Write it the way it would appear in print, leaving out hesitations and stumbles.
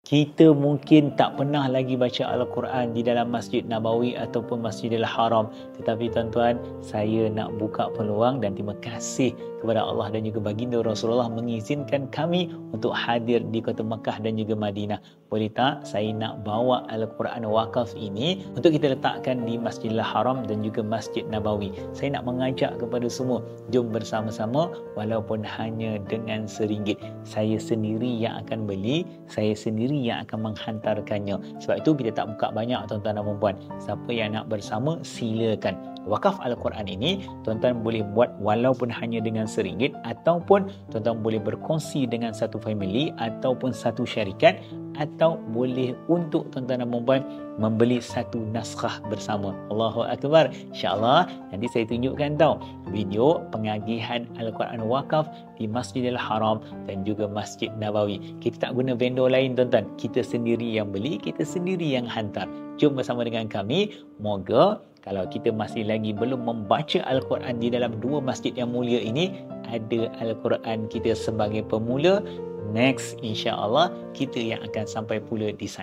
Kita mungkin tak pernah lagi baca Al-Quran di dalam Masjid Nabawi ataupun Masjidil Haram. Tetapi tuan-tuan, saya nak buka peluang dan terima kasih kepada Allah dan juga baginda Rasulullah mengizinkan kami untuk hadir di Kota Mekah dan juga Madinah. Boleh tak saya nak bawa Al-Quran wakaf ini untuk kita letakkan di Masjidil Haram dan juga Masjid Nabawi. Saya nak mengajak kepada semua, jom bersama-sama walaupun hanya dengan RM1. Saya sendiri yang akan beli, saya sendiri yang akan menghantarkannya. Sebab itu kita tak buka banyak tuan-tuan dan puan-puan. Siapa yang nak bersama, silakan. Wakaf Al-Quran ini tuan-tuan boleh buat walaupun hanya dengan RM1 ataupun tuan-tuan boleh berkongsi dengan satu family ataupun satu syarikat, atau boleh untuk tuan-tuan dan puan-puan membeli satu naskah bersama. Allahu Akbar. InsyaAllah nanti saya tunjukkan video pengagihan Al-Quran wakaf di Masjidil Haram dan juga Masjid Nabawi. Kita tak guna vendor lain tuan-tuan. Kita sendiri yang beli, kita sendiri yang hantar. Jom bersama dengan kami. Moga kalau kita masih lagi belum membaca Al-Quran di dalam dua masjid yang mulia ini, ada Al-Quran kita sebagai pemula. Next, insya-Allah kita yang akan sampai pula di sana.